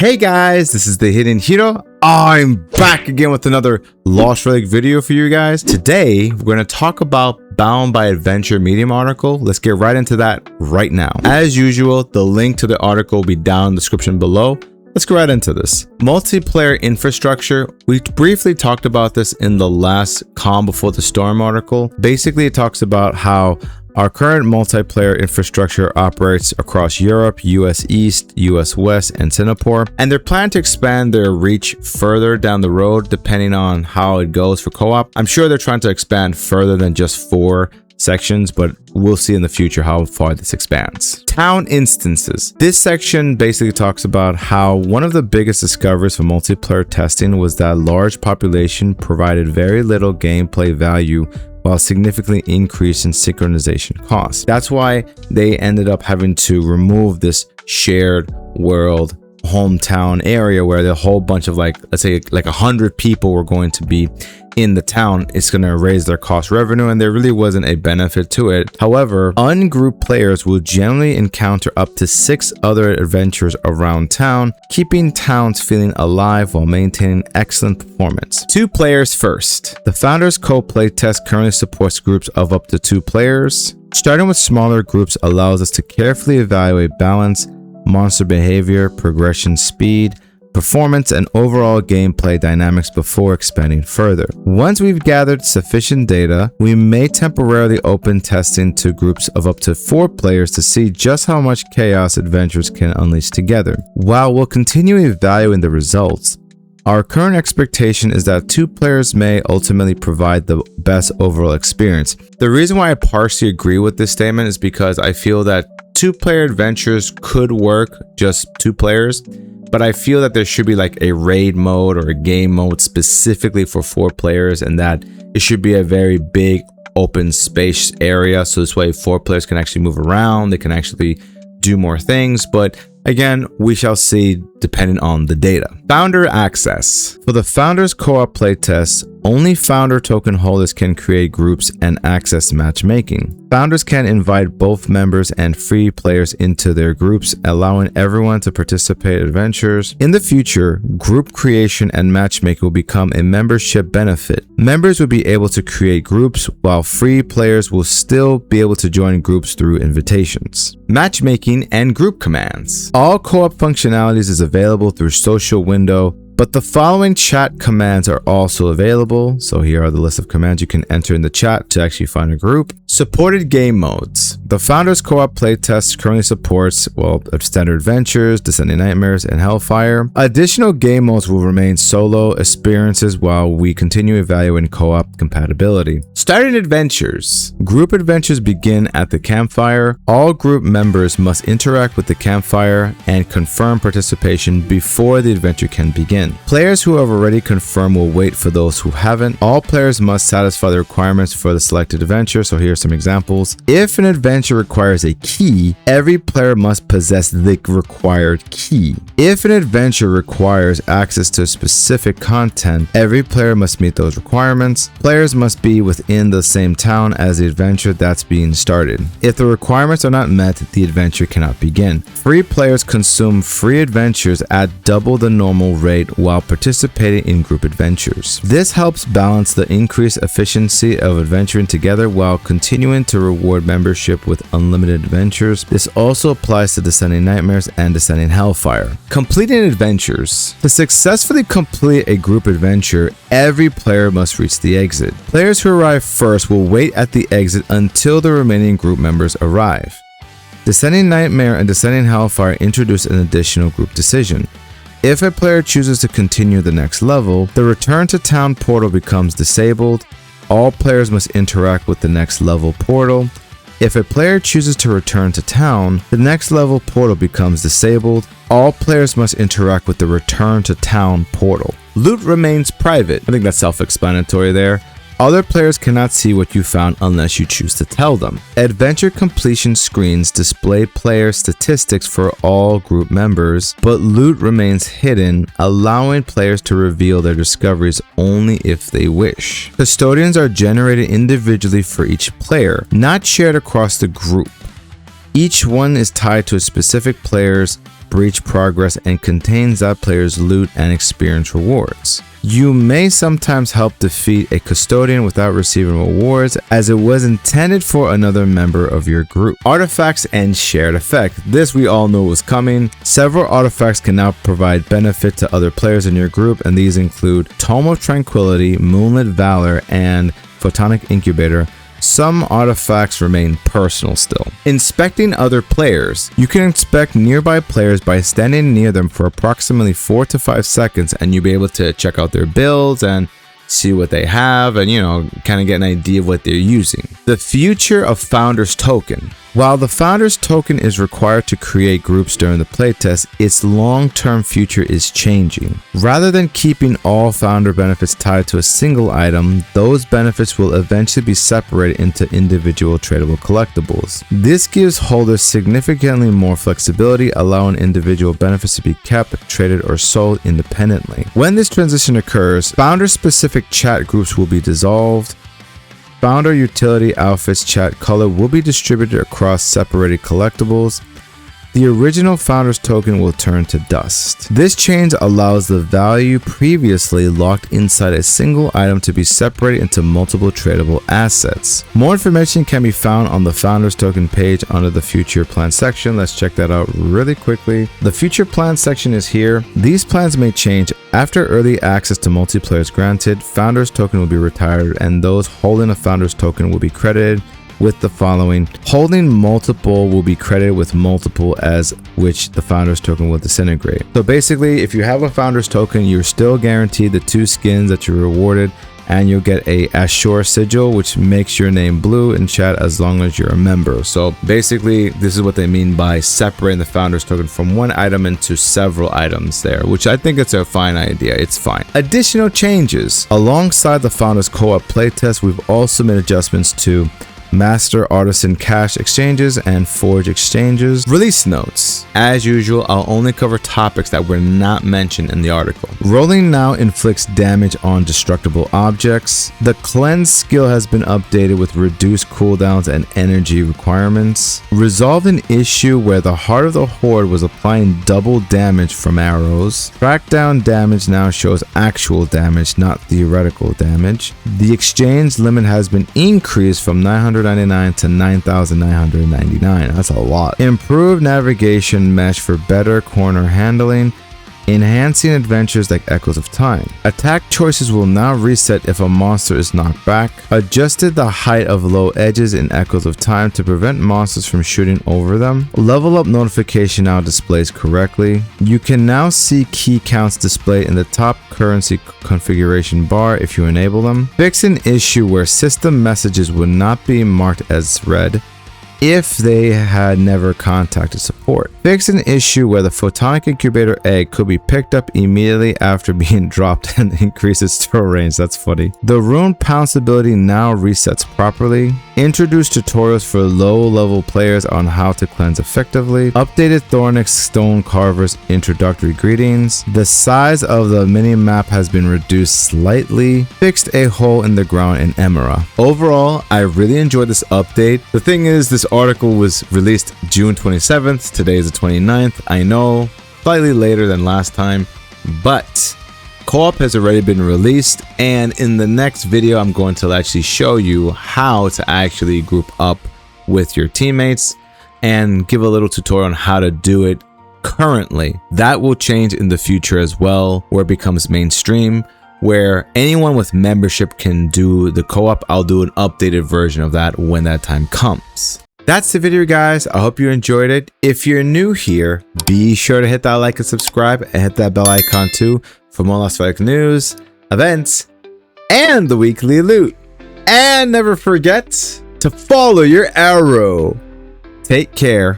Hey guys, this is the Hidden Hero. I'm back again with another Lost Relic video for you guys. Today, we're going to talk about Bound by Adventure Medium article. Let's get right into that right now. As usual, the link to the article will be down in the description below. Let's go right into this. Multiplayer infrastructure. We briefly talked about this in the last Calm Before the Storm article. Basically, it talks about how our current multiplayer infrastructure operates across Europe, US East, US West, and Singapore, and they're planning to expand their reach further down the road depending on how it goes for co-op. I'm sure they're trying to expand further than just 4 sections, but we'll see in the future how far this expands. Town instances. This section basically talks about how one of the biggest discoveries for multiplayer testing was that large population provided very little gameplay value while significantly increasing synchronization costs. That's why they ended up having to remove this shared world hometown area where the whole bunch of let's say 100 people were going to be in the town. It's going to raise their cost revenue, and there really wasn't a benefit to it. However, ungrouped players will generally encounter up to 6 other adventures around town, keeping towns feeling alive while maintaining excellent performance. 2 players first. The Founders Co-Play test currently supports groups of up to 2 players. Starting with smaller groups allows us to carefully evaluate balance, monster behavior, progression speed, performance, and overall gameplay dynamics before expanding further. Once we've gathered sufficient data, we may temporarily open testing to groups of up to 4 players to see just how much chaos adventures can unleash together. While we'll continue evaluating the results, our current expectation is that 2 players may ultimately provide the best overall experience. The reason why I partially agree with this statement is because I feel that 2-player adventures could work just 2 players, but I feel that there should be a raid mode or a game mode specifically for 4 players, and that it should be a very big open space area, so this way 4 players can actually move around, they can actually do more things. But again, we shall see depending on the data. Founder access. For the Founders Co-op playtest, only founder token holders can create groups and access matchmaking. Founders can invite both members and free players into their groups, allowing everyone to participate in adventures. In the future, group creation and matchmaking will become a membership benefit. Members will be able to create groups, while free players will still be able to join groups through invitations. Matchmaking and group commands. All co-op functionalities is available through social window, but the following chat commands are also available. So here are the list of commands you can enter in the chat to actually find a group. Supported game modes. The Founders Co-op playtest currently supports, Standard Adventures, Descending Nightmares, and Hellfire. Additional game modes will remain solo experiences while we continue evaluating co-op compatibility. Starting adventures. Group adventures begin at the campfire. All group members must interact with the campfire and confirm participation before the adventure can begin. Players who have already confirmed will wait for those who haven't. All players must satisfy the requirements for the selected adventure. So here's some examples. If an adventure requires a key, every player must possess the required key. If an adventure requires access to specific content, every player must meet those requirements. Players must be within the same town as the adventure that's being started. If the requirements are not met, the adventure cannot begin. Free players consume free adventures at double the normal rate while participating in group adventures. This helps balance the increased efficiency of adventuring together while continuing to reward membership with unlimited adventures. This also applies to Descending Nightmares and Descending Hellfire. Completing adventures. To successfully complete a group adventure, every player must reach the exit. Players who arrive first will wait at the exit until the remaining group members arrive. Descending Nightmare and Descending Hellfire introduce an additional group decision. If a player chooses to continue the next level, the Return to Town portal becomes disabled. All players must interact with the next level portal. If a player chooses to return to town, the next level portal becomes disabled. All players must interact with the Return to Town portal. Loot remains private. I think that's self-explanatory there. Other players cannot see what you found unless you choose to tell them. Adventure completion screens display player statistics for all group members, but loot remains hidden, allowing players to reveal their discoveries only if they wish. Custodians are generated individually for each player, not shared across the group. Each one is tied to a specific player's breach progress and contains that player's loot and experience rewards. You may sometimes help defeat a custodian without receiving rewards, as it was intended for another member of your group. Artifacts and shared effect. This we all knew was coming. Several artifacts can now provide benefit to other players in your group, and these include Tome of Tranquility, Moonlit Valor, and Photonic Incubator. Some artifacts remain personal still. Inspecting other players. You can inspect nearby players by standing near them for approximately 4 to 5 seconds, and you'll be able to check out their builds and see what they have and, kind of get an idea of what they're using. The future of Founders Token. While the Founders Token is required to create groups during the playtest, its long-term future is changing. Rather than keeping all founder benefits tied to a single item, those benefits will eventually be separated into individual tradable collectibles. This gives holders significantly more flexibility, allowing individual benefits to be kept, traded, or sold independently. When this transition occurs, founder-specific chat groups will be dissolved. Founder utility outfits chat color will be distributed across separated collectibles. The original Founders Token will turn to dust. This change allows the value previously locked inside a single item to be separated into multiple tradable assets. More information can be found on the Founders Token page under the Future Plan section. Let's check that out really quickly. The Future Plan section is here. These plans may change. After early access to multiplayer is granted, Founders Token will be retired, and those holding a Founders Token will be credited with the following. Holding multiple will be credited with multiple, as which the Founders Token will disintegrate. So basically, if you have a Founders Token, you're still guaranteed the 2 skins that you're rewarded, and you'll get a Ashore sigil, which makes your name blue in chat as long as you're a member. So basically, this is what they mean by separating the Founders Token from one item into several items there, which I think it's a fine idea. It's fine. Additional changes. Alongside the Founders Co-op playtest, we've also made adjustments to Master Artisan Cash exchanges and Forge exchanges. Release notes. As usual, I'll only cover topics that were not mentioned in the article. Rolling now inflicts damage on destructible objects. The Cleanse skill has been updated with reduced cooldowns and energy requirements. Resolved an issue where the Heart of the Horde was applying double damage from arrows. Trackdown damage now shows actual damage, not theoretical damage. The exchange limit has been increased from 999 to 9,999. That's a lot. Improved navigation mesh for better corner handling. Enhancing adventures like Echoes of Time. Attack choices will now reset if a monster is knocked back. Adjusted the height of low edges in Echoes of Time to prevent monsters from shooting over them. Level up notification now displays correctly. You can now see key counts displayed in the top currency configuration bar if you enable them. Fix an issue where system messages would not be marked as read if they had never contacted support. Fix an issue where the Photonic Incubator egg could be picked up immediately after being dropped and increases throw range. That's funny. The Rune Pounce ability now resets properly. Introduced tutorials for low-level players on how to cleanse effectively. Updated Thornix Stone Carver's introductory greetings. The size of the mini-map has been reduced slightly. Fixed a hole in the ground in Emera. Overall, I really enjoyed this update. The thing is, this article was released June 27th. Today is the 29th. I know, slightly later than last time, but co-op has already been released, and in the next video I'm going to actually show you how to actually group up with your teammates and give a little tutorial on how to do it currently. That will change in the future as well, where it becomes mainstream, where anyone with membership can do the co-op. I'll do an updated version of that when that time comes. That's the video, guys. I hope you enjoyed it. If you're new here, be sure to hit that like and subscribe, and hit that bell icon too for more Las Vegas news, events, and the weekly loot. And never forget to follow your arrow. Take care.